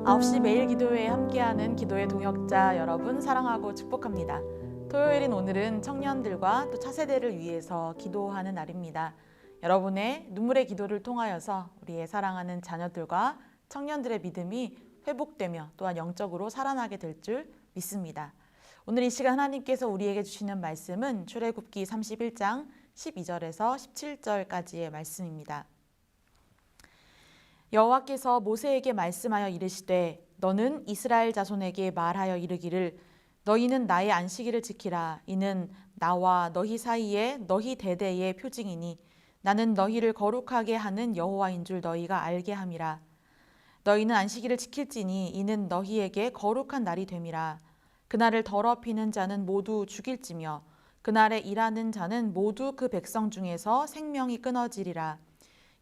9시 매일 기도회에 함께하는 기도의 동역자 여러분 사랑하고 축복합니다. 토요일인 오늘은 청년들과 또 차세대를 위해서 기도하는 날입니다. 여러분의 눈물의 기도를 통하여서 우리의 사랑하는 자녀들과 청년들의 믿음이 회복되며 또한 영적으로 살아나게 될 줄 믿습니다. 오늘 이 시간 하나님께서 우리에게 주시는 말씀은 출애굽기 31장 12절에서 17절까지의 말씀입니다. 여호와께서 모세에게 말씀하여 이르시되 너는 이스라엘 자손에게 말하여 이르기를 너희는 나의 안식일을 지키라. 이는 나와 너희 사이에 너희 대대의 표징이니 나는 너희를 거룩하게 하는 여호와인 줄 너희가 알게 함이라. 너희는 안식일을 지킬지니 이는 너희에게 거룩한 날이 됨이라. 그날을 더럽히는 자는 모두 죽일지며 그날에 일하는 자는 모두 그 백성 중에서 생명이 끊어지리라.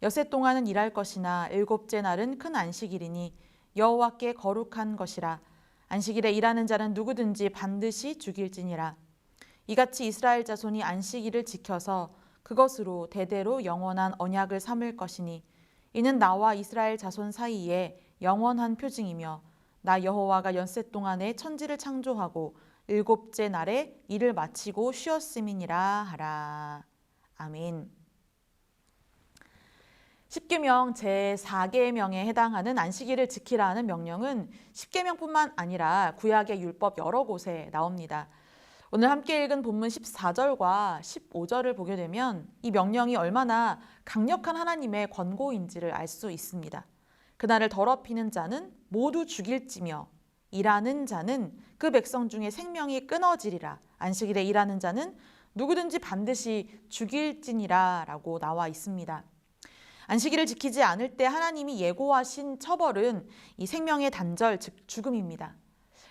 엿새 동안은 일할 것이나 일곱째 날은 큰 안식일이니 여호와께 거룩한 것이라. 안식일에 일하는 자는 누구든지 반드시 죽일지니라. 이같이 이스라엘 자손이 안식일을 지켜서 그것으로 대대로 영원한 언약을 삼을 것이니 이는 나와 이스라엘 자손 사이에 영원한 표징이며 나 여호와가 엿새 동안에 천지를 창조하고 일곱째 날에 일을 마치고 쉬었음이니라 하라. 아멘. 십계명 제4계명에 해당하는 안식일을 지키라는 명령은 십계명뿐만 아니라 구약의 율법 여러 곳에 나옵니다. 오늘 함께 읽은 본문 14절과 15절을 보게 되면 이 명령이 얼마나 강력한 하나님의 권고인지를 알 수 있습니다. 그날을 더럽히는 자는 모두 죽일지며 일하는 자는 그 백성 중에 생명이 끊어지리라. 안식일에 일하는 자는 누구든지 반드시 죽일지니라 라고 나와 있습니다. 안식일을 지키지 않을 때 하나님이 예고하신 처벌은 이 생명의 단절, 즉 죽음입니다.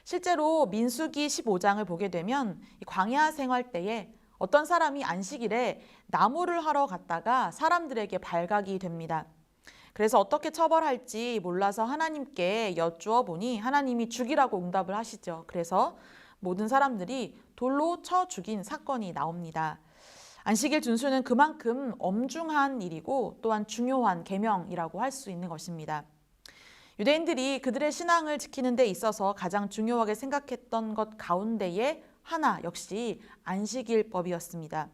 실제로 민수기 15장을 보게 되면 광야 생활 때에 어떤 사람이 안식일에 나무를 하러 갔다가 사람들에게 발각이 됩니다. 그래서 어떻게 처벌할지 몰라서 하나님께 여쭈어 보니 하나님이 죽이라고 응답을 하시죠. 그래서 모든 사람들이 돌로 쳐 죽인 사건이 나옵니다. 안식일 준수는 그만큼 엄중한 일이고 또한 중요한 계명이라고 할 수 있는 것입니다. 유대인들이 그들의 신앙을 지키는 데 있어서 가장 중요하게 생각했던 것 가운데에 하나 역시 안식일법이었습니다.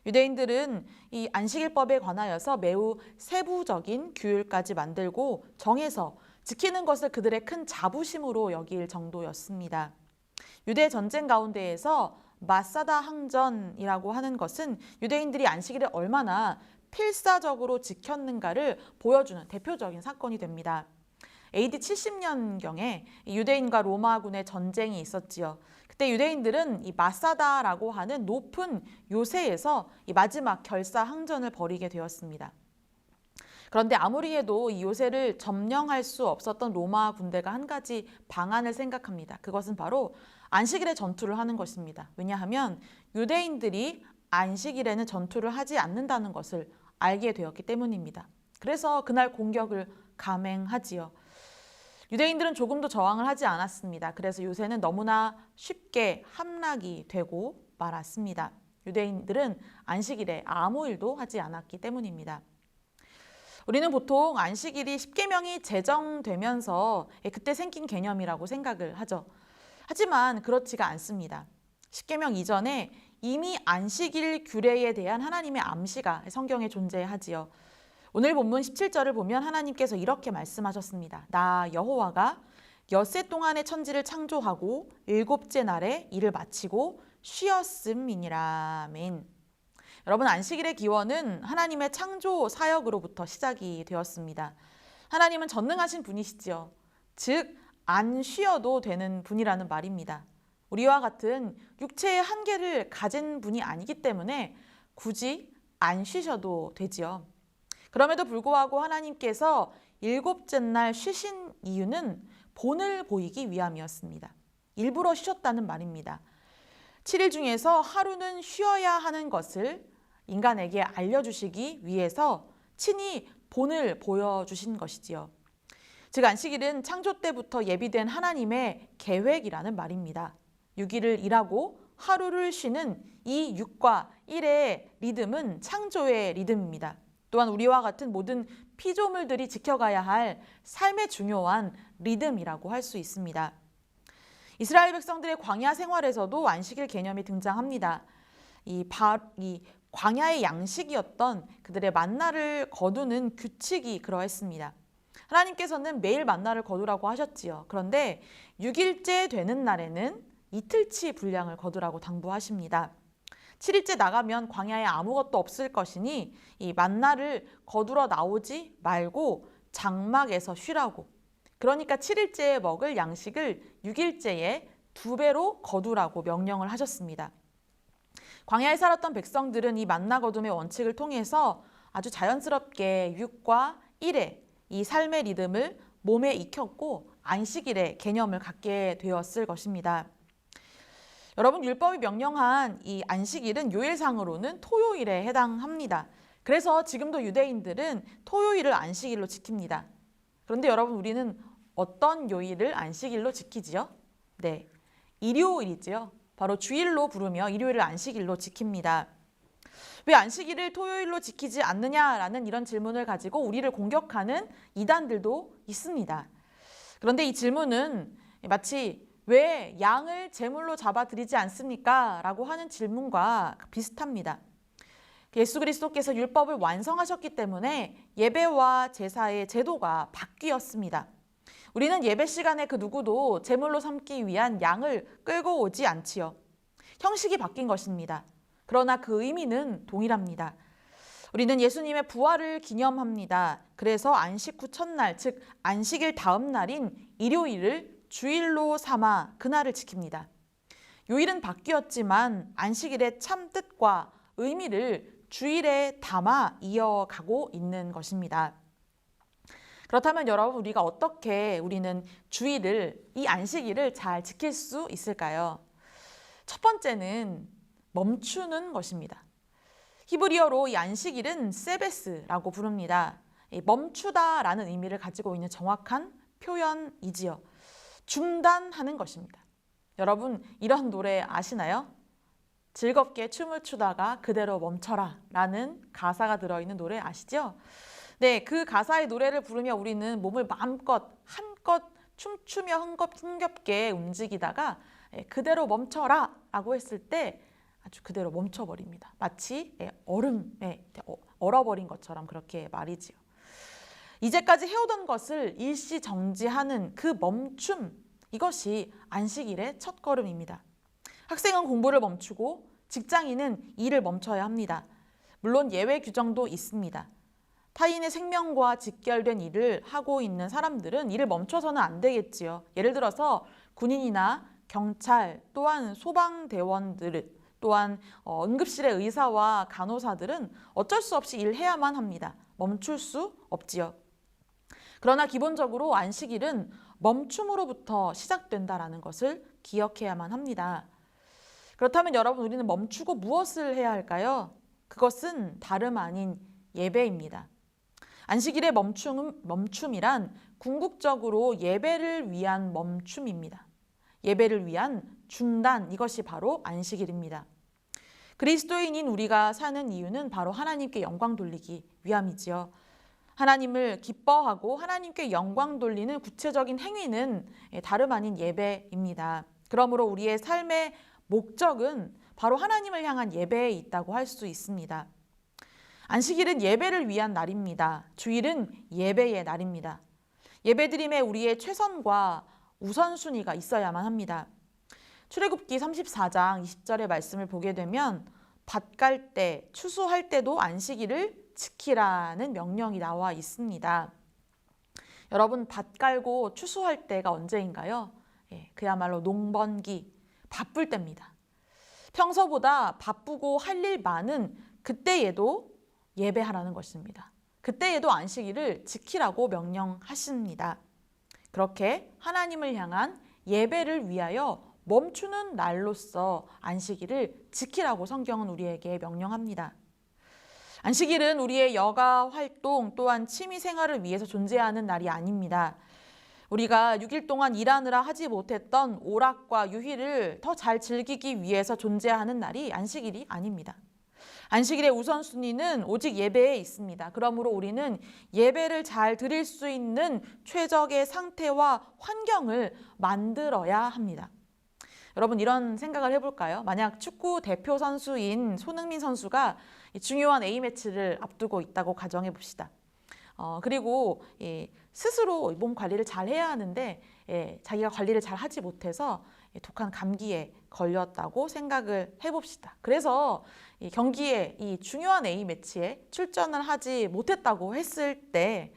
유대인들은 이 안식일법에 관하여서 매우 세부적인 규율까지 만들고 정해서 지키는 것을 그들의 큰 자부심으로 여길 정도였습니다. 유대 전쟁 가운데에서 마사다 항전이라고 하는 것은 유대인들이 안식일을 얼마나 필사적으로 지켰는가를 보여주는 대표적인 사건이 됩니다. AD 70년경에 유대인과 로마군의 전쟁이 있었지요. 그때 유대인들은 이 마사다라고 하는 높은 요새에서 이 마지막 결사 항전을 벌이게 되었습니다. 그런데 아무리 해도 이 요새를 점령할 수 없었던 로마 군대가 한 가지 방안을 생각합니다. 그것은 바로 안식일에 전투를 하는 것입니다. 왜냐하면 유대인들이 안식일에는 전투를 하지 않는다는 것을 알게 되었기 때문입니다. 그래서 그날 공격을 감행하지요. 유대인들은 조금도 저항을 하지 않았습니다. 그래서 요새는 너무나 쉽게 함락이 되고 말았습니다. 유대인들은 안식일에 아무 일도 하지 않았기 때문입니다. 우리는 보통 안식일이 십계명이 제정되면서 그때 생긴 개념이라고 생각을 하죠. 하지만 그렇지가 않습니다. 십계명 이전에 이미 안식일 규례에 대한 하나님의 암시가 성경에 존재하지요. 오늘 본문 17절을 보면 하나님께서 이렇게 말씀하셨습니다. 나 여호와가 엿새 동안의 천지를 창조하고 일곱째 날에 일을 마치고 쉬었음이니라. 아멘. 여러분, 안식일의 기원은 하나님의 창조 사역으로부터 시작이 되었습니다. 하나님은 전능하신 분이시지요. 즉, 안 쉬어도 되는 분이라는 말입니다. 우리와 같은 육체의 한계를 가진 분이 아니기 때문에 굳이 안 쉬셔도 되지요. 그럼에도 불구하고 하나님께서 일곱째 날 쉬신 이유는 본을 보이기 위함이었습니다. 일부러 쉬셨다는 말입니다. 7일 중에서 하루는 쉬어야 하는 것을 인간에게 알려주시기 위해서 친히 본을 보여주신 것이지요. 즉 안식일은 창조 때부터 예비된 하나님의 계획이라는 말입니다. 6일을 일하고 하루를 쉬는 이 6과 1의 리듬은 창조의 리듬입니다. 또한 우리와 같은 모든 피조물들이 지켜가야 할 삶의 중요한 리듬이라고 할 수 있습니다. 이스라엘 백성들의 광야 생활에서도 안식일 개념이 등장합니다. 이 광야의 양식이었던 그들의 만나를 거두는 규칙이 그러했습니다. 하나님께서는 매일 만나를 거두라고 하셨지요. 그런데 6일째 되는 날에는 이틀치 분량을 거두라고 당부하십니다. 7일째 나가면 광야에 아무것도 없을 것이니 이 만나를 거두러 나오지 말고 장막에서 쉬라고. 그러니까 7일째에 먹을 양식을 6일째에 2배로 거두라고 명령을 하셨습니다. 광야에 살았던 백성들은 이 만나 거둠의 원칙을 통해서 아주 자연스럽게 6과 1의 이 삶의 리듬을 몸에 익혔고 안식일의 개념을 갖게 되었을 것입니다. 여러분, 율법이 명령한 이 안식일은 요일상으로는 토요일에 해당합니다. 그래서 지금도 유대인들은 토요일을 안식일로 지킵니다. 그런데 여러분, 우리는 어떤 요일을 안식일로 지키지요? 네, 일요일이지요. 바로 주일로 부르며 일요일을 안식일로 지킵니다. 왜 안식일을 토요일로 지키지 않느냐라는 이런 질문을 가지고 우리를 공격하는 이단들도 있습니다. 그런데 이 질문은 마치 왜 양을 제물로 잡아드리지 않습니까? 라고 하는 질문과 비슷합니다. 예수 그리스도께서 율법을 완성하셨기 때문에 예배와 제사의 제도가 바뀌었습니다. 우리는 예배 시간에 그 누구도 제물로 삼기 위한 양을 끌고 오지 않지요. 형식이 바뀐 것입니다. 그러나 그 의미는 동일합니다. 우리는 예수님의 부활을 기념합니다. 그래서 안식 후 첫날, 즉 안식일 다음 날인 일요일을 주일로 삼아 그날을 지킵니다. 요일은 바뀌었지만 안식일의 참 뜻과 의미를 주일에 담아 이어가고 있는 것입니다. 그렇다면 여러분, 우리가 어떻게 우리는 주일을, 이 안식일을 잘 지킬 수 있을까요? 첫 번째는 멈추는 것입니다. 히브리어로 이 안식일은 세베스라고 부릅니다. 멈추다라는 의미를 가지고 있는 정확한 표현이지요. 중단하는 것입니다. 여러분, 이런 노래 아시나요? 즐겁게 춤을 추다가 그대로 멈춰라 라는 가사가 들어있는 노래 아시죠? 네, 그 가사의 노래를 부르며 우리는 몸을 마음껏 한껏 춤추며 흥겹게 움직이다가 그대로 멈춰라 라고 했을 때 아주 그대로 멈춰버립니다. 마치 얼음에 얼어버린 것처럼 그렇게 말이지요. 이제까지 해오던 것을 일시정지하는 그 멈춤, 이것이 안식일의 첫걸음입니다. 학생은 공부를 멈추고 직장인은 일을 멈춰야 합니다. 물론 예외 규정도 있습니다. 타인의 생명과 직결된 일을 하고 있는 사람들은 일을 멈춰서는 안 되겠지요. 예를 들어서 군인이나 경찰, 또한 소방대원들, 또한 응급실의 의사와 간호사들은 어쩔 수 없이 일해야만 합니다. 멈출 수 없지요. 그러나 기본적으로 안식일은 멈춤으로부터 시작된다는 것을 기억해야만 합니다. 그렇다면 여러분, 우리는 멈추고 무엇을 해야 할까요? 그것은 다름 아닌 예배입니다. 안식일의 멈춤이란 궁극적으로 예배를 위한 멈춤입니다. 예배를 위한 중단, 이것이 바로 안식일입니다. 그리스도인인 우리가 사는 이유는 바로 하나님께 영광 돌리기 위함이지요. 하나님을 기뻐하고 하나님께 영광 돌리는 구체적인 행위는 다름 아닌 예배입니다. 그러므로 우리의 삶의 목적은 바로 하나님을 향한 예배에 있다고 할 수 있습니다. 안식일은 예배를 위한 날입니다. 주일은 예배의 날입니다. 예배드림에 우리의 최선과 우선순위가 있어야만 합니다. 출애굽기 34장 20절의 말씀을 보게 되면 밭 갈 때, 추수할 때도 안식일을 지키라는 명령이 나와 있습니다. 여러분, 밭 갈고 추수할 때가 언제인가요? 그야말로 농번기, 바쁠 때입니다. 평소보다 바쁘고 할 일 많은 그때에도 예배하라는 것입니다. 그때에도 안식일을 지키라고 명령하십니다. 그렇게 하나님을 향한 예배를 위하여 멈추는 날로서 안식일을 지키라고 성경은 우리에게 명령합니다. 안식일은 우리의 여가 활동 또한 취미 생활을 위해서 존재하는 날이 아닙니다. 우리가 6일 동안 일하느라 하지 못했던 오락과 유희를 더 잘 즐기기 위해서 존재하는 날이 안식일이 아닙니다. 안식일의 우선순위는 오직 예배에 있습니다. 그러므로 우리는 예배를 잘 드릴 수 있는 최적의 상태와 환경을 만들어야 합니다. 여러분 이런 생각을 해볼까요? 만약 축구 대표 선수인 손흥민 선수가 중요한 A매치를 앞두고 있다고 가정해 봅시다. 그리고 스스로 몸 관리를 잘 해야 하는데 자기가 관리를 잘 하지 못해서 독한 감기에 걸렸다고 생각을 해봅시다. 그래서 이 경기에 이 중요한 A매치에 출전을 하지 못했다고 했을 때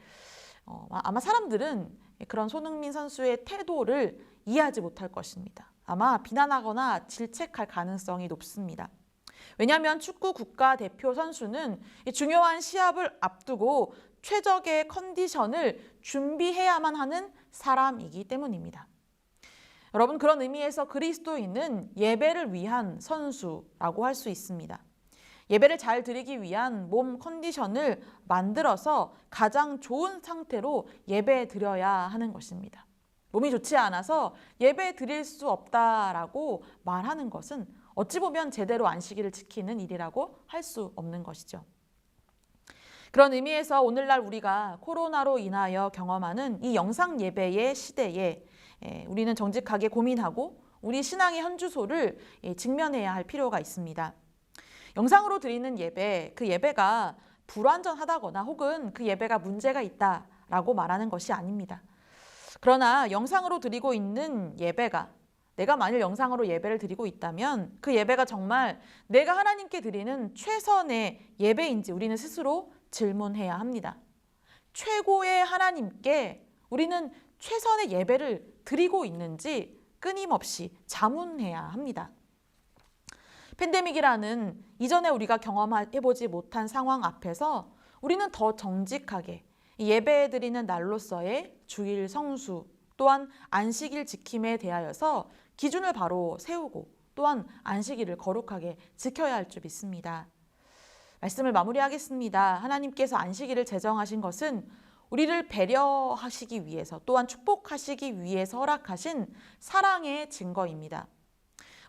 아마 사람들은 그런 손흥민 선수의 태도를 이해하지 못할 것입니다. 아마 비난하거나 질책할 가능성이 높습니다. 왜냐하면 축구 국가대표 선수는 중요한 시합을 앞두고 최적의 컨디션을 준비해야만 하는 사람이기 때문입니다. 여러분 그런 의미에서 그리스도인은 예배를 위한 선수라고 할 수 있습니다. 예배를 잘 드리기 위한 몸 컨디션을 만들어서 가장 좋은 상태로 예배 드려야 하는 것입니다. 몸이 좋지 않아서 예배 드릴 수 없다라고 말하는 것은 어찌 보면 제대로 안식일을 지키는 일이라고 할 수 없는 것이죠. 그런 의미에서 오늘날 우리가 코로나로 인하여 경험하는 이 영상 예배의 시대에 우리는 정직하게 고민하고 우리 신앙의 현주소를 직면해야 할 필요가 있습니다. 영상으로 드리는 예배, 그 예배가 불완전하다거나 혹은 그 예배가 문제가 있다라고 말하는 것이 아닙니다. 그러나 영상으로 드리고 있는 예배가 내가 만일 영상으로 예배를 드리고 있다면 그 예배가 정말 내가 하나님께 드리는 최선의 예배인지 우리는 스스로 질문해야 합니다. 최고의 하나님께 우리는 최선의 예배를 드리고 있는지 끊임없이 자문해야 합니다. 팬데믹이라는 이전에 우리가 경험해보지 못한 상황 앞에서 우리는 더 정직하게 예배 드리는 날로서의 주일 성수 또한 안식일 지킴에 대하여서 기준을 바로 세우고 또한 안식일을 거룩하게 지켜야 할 줄 믿습니다. 말씀을 마무리하겠습니다. 하나님께서 안식일을 제정하신 것은 우리를 배려하시기 위해서 또한 축복하시기 위해서 허락하신 사랑의 증거입니다.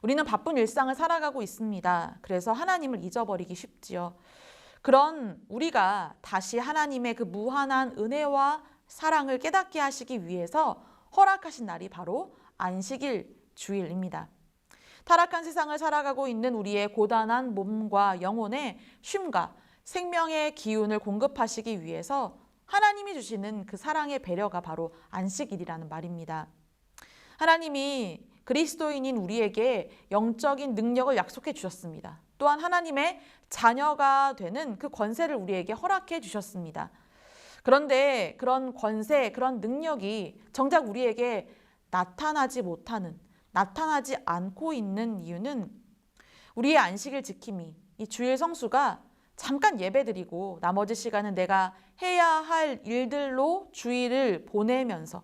우리는 바쁜 일상을 살아가고 있습니다. 그래서 하나님을 잊어버리기 쉽지요. 그런 우리가 다시 하나님의 그 무한한 은혜와 사랑을 깨닫게 하시기 위해서 허락하신 날이 바로 안식일 주일입니다. 타락한 세상을 살아가고 있는 우리의 고단한 몸과 영혼에 쉼과 생명의 기운을 공급하시기 위해서 하나님이 주시는 그 사랑의 배려가 바로 안식일이라는 말입니다. 하나님이 그리스도인인 우리에게 영적인 능력을 약속해 주셨습니다. 또한 하나님의 자녀가 되는 그 권세를 우리에게 허락해 주셨습니다. 그런데 그런 권세, 그런 능력이 정작 우리에게 나타나지 않고 있는 이유는 우리의 안식일 지킴이, 이 주일 성수가 잠깐 예배드리고 나머지 시간은 내가 해야 할 일들로 주일을 보내면서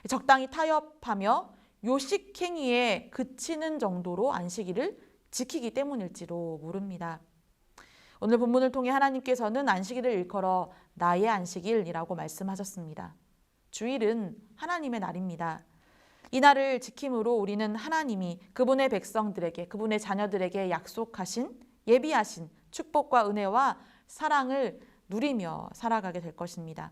적당히 타협하며 요식행위에 그치는 정도로 안식일을 지키기 때문일지도 모릅니다. 오늘 본문을 통해 하나님께서는 안식일을 일컬어 나의 안식일이라고 말씀하셨습니다. 주일은 하나님의 날입니다. 이 날을 지킴으로 우리는 하나님이 그분의 백성들에게, 그분의 자녀들에게 약속하신, 예비하신 축복과 은혜와 사랑을 누리며 살아가게 될 것입니다.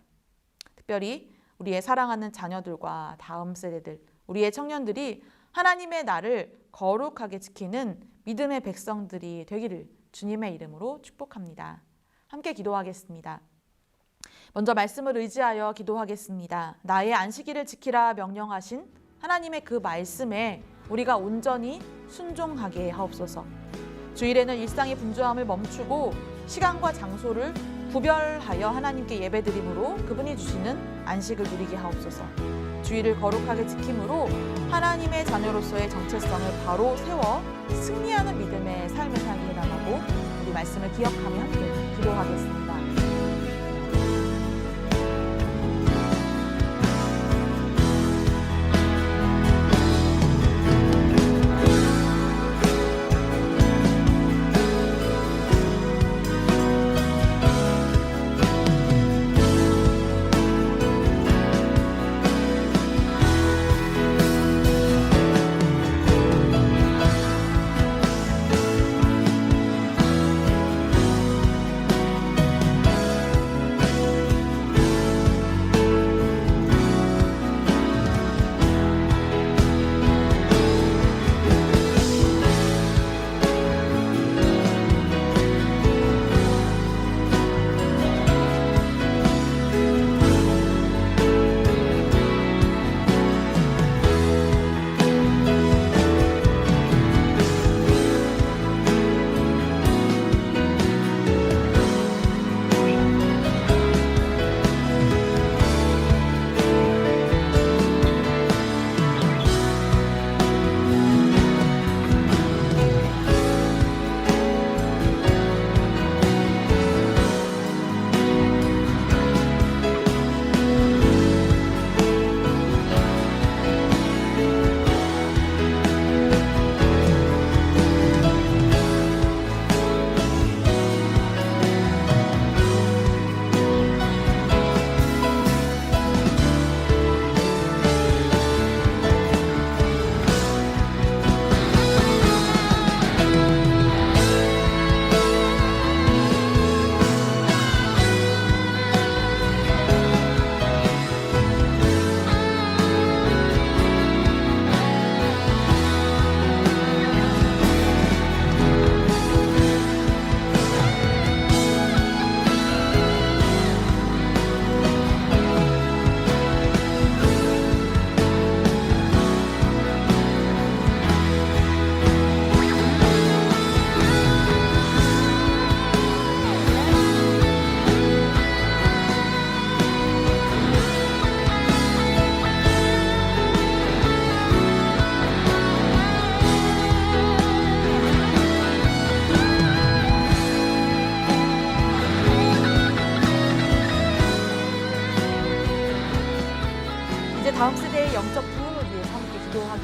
특별히 우리의 사랑하는 자녀들과 다음 세대들, 우리의 청년들이 하나님의 날을 거룩하게 지키는 믿음의 백성들이 되기를 주님의 이름으로 축복합니다. 함께 기도하겠습니다. 먼저 말씀을 의지하여 기도하겠습니다. 나의 안식일을 지키라 명령하신 하나님의 그 말씀에 우리가 온전히 순종하게 하옵소서. 주일에는 일상의 분주함을 멈추고 시간과 장소를 구별하여 하나님께 예배드림으로 그분이 주시는 안식을 누리게 하옵소서. 주일을 거룩하게 지킴으로 하나님의 자녀로서의 정체성을 바로 세워 승리하는 믿음의 삶을 살게 해달라고 우리 말씀을 기억하며 함께 기도하겠습니다.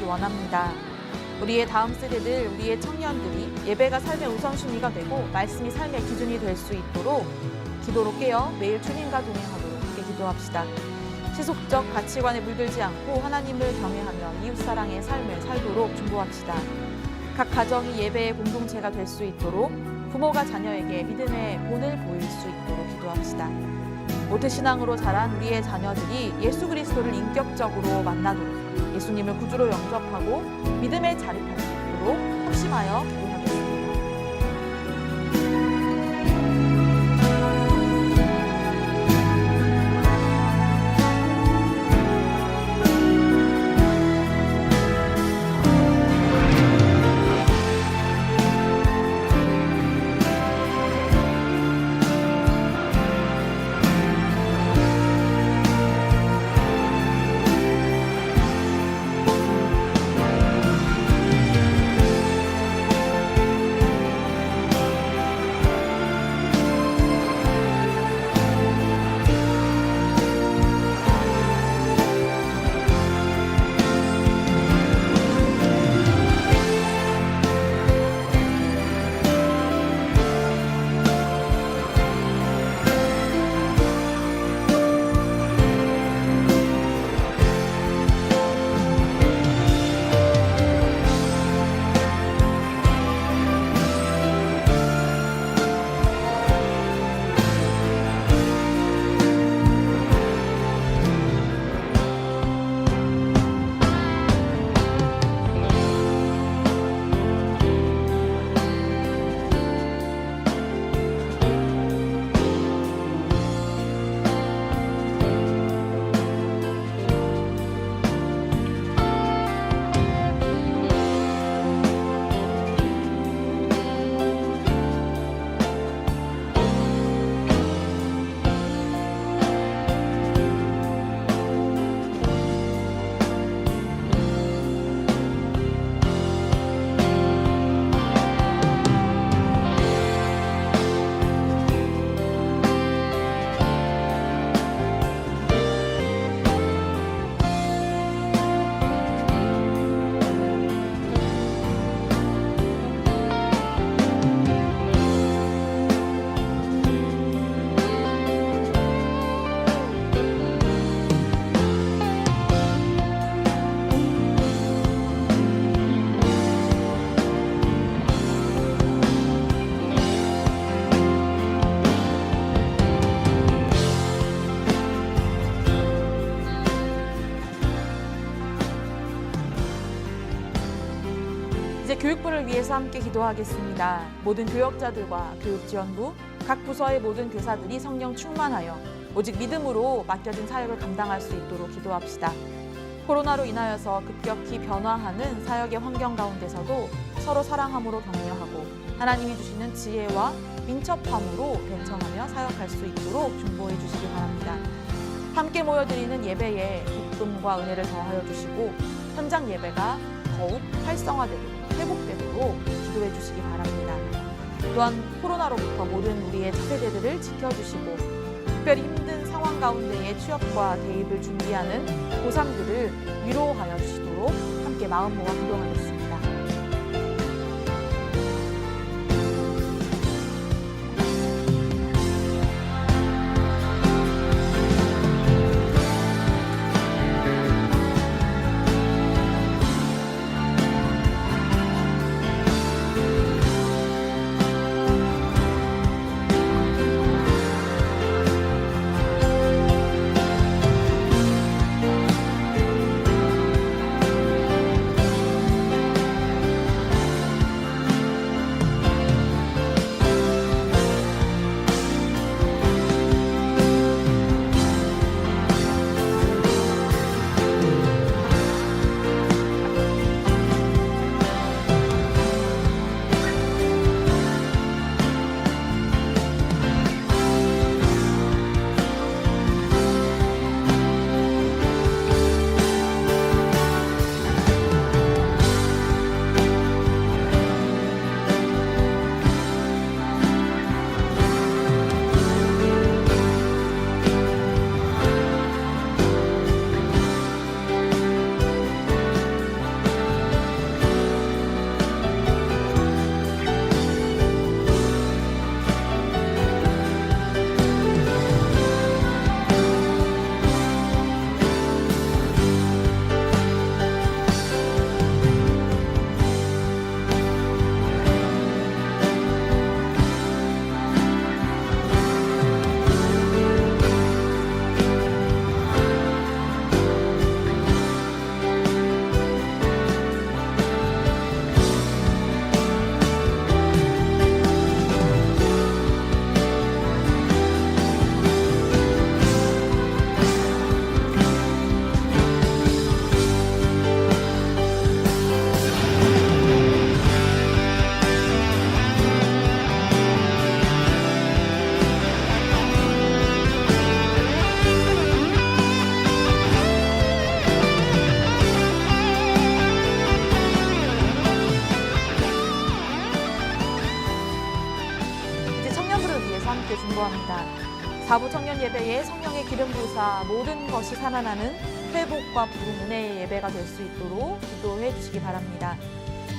원합니다. 우리의 다음 세대들, 우리의 청년들이 예배가 삶의 우선순위가 되고 말씀이 삶의 기준이 될 수 있도록 기도로 깨어 매일 주님과 동행하도록 함께 기도합시다. 세속적 가치관에 물들지 않고 하나님을 경외하며 이웃사랑의 삶을 살도록 중보합시다. 각 가정이 예배의 공동체가 될 수 있도록 부모가 자녀에게 믿음의 본을 보일 수 있도록 기도합시다. 모태신앙으로 자란 우리의 자녀들이 예수 그리스도를 인격적으로 만나도록 예수님을 구주로 영접하고 믿음에 자립할 수 있도록 합심하여 기도하겠습니다. 이제 교육부를 위해서 함께 기도하겠습니다. 모든 교역자들과 교육지원부, 각 부서의 모든 교사들이 성령 충만하여 오직 믿음으로 맡겨진 사역을 감당할 수 있도록 기도합시다. 코로나로 인하여서 급격히 변화하는 사역의 환경 가운데서도 서로 사랑함으로 격려하고 하나님이 주시는 지혜와 민첩함으로 벤청하며 사역할 수 있도록 중보해 주시기 바랍니다. 함께 모여드리는 예배에 기쁨과 은혜를 더하여 주시고 현장 예배가 더욱 활성화되고 회복되도록 기도해 주시기 바랍니다. 또한 코로나로부터 모든 우리의 차세대들을 지켜주시고 특별히 힘든 상황 가운데의 취업과 대입을 준비하는 고3들을 위로하여 주시도록 함께 마음 모아 기도하겠습니다. 통해서 함께 중보합니다. 4부 청년 예배에 성령의 기름 부으사 모든 것이 살아나는 회복과 부흥 은혜의 예배가 될 수 있도록 기도해 주시기 바랍니다.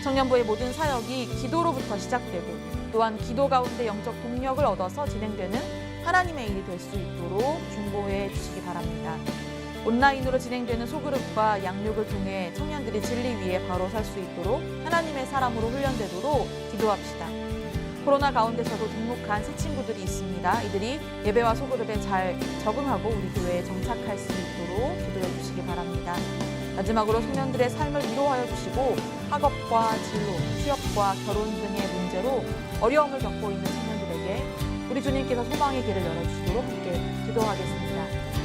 청년부의 모든 사역이 기도로부터 시작되고 또한 기도 가운데 영적 동력을 얻어서 진행되는 하나님의 일이 될 수 있도록 중보해 주시기 바랍니다. 온라인으로 진행되는 소그룹과 양육을 통해 청년들이 진리 위에 바로 설 수 있도록 하나님의 사람으로 훈련되도록 기도합시다. 코로나 가운데서도 등록한 새 친구들이 있습니다. 이들이 예배와 소그룹에 잘 적응하고 우리 교회에 정착할 수 있도록 기도해 주시기 바랍니다. 마지막으로 청년들의 삶을 위로하여 주시고 학업과 진로, 취업과 결혼 등의 문제로 어려움을 겪고 있는 청년들에게 우리 주님께서 소망의 길을 열어주시도록 함께 기도하겠습니다.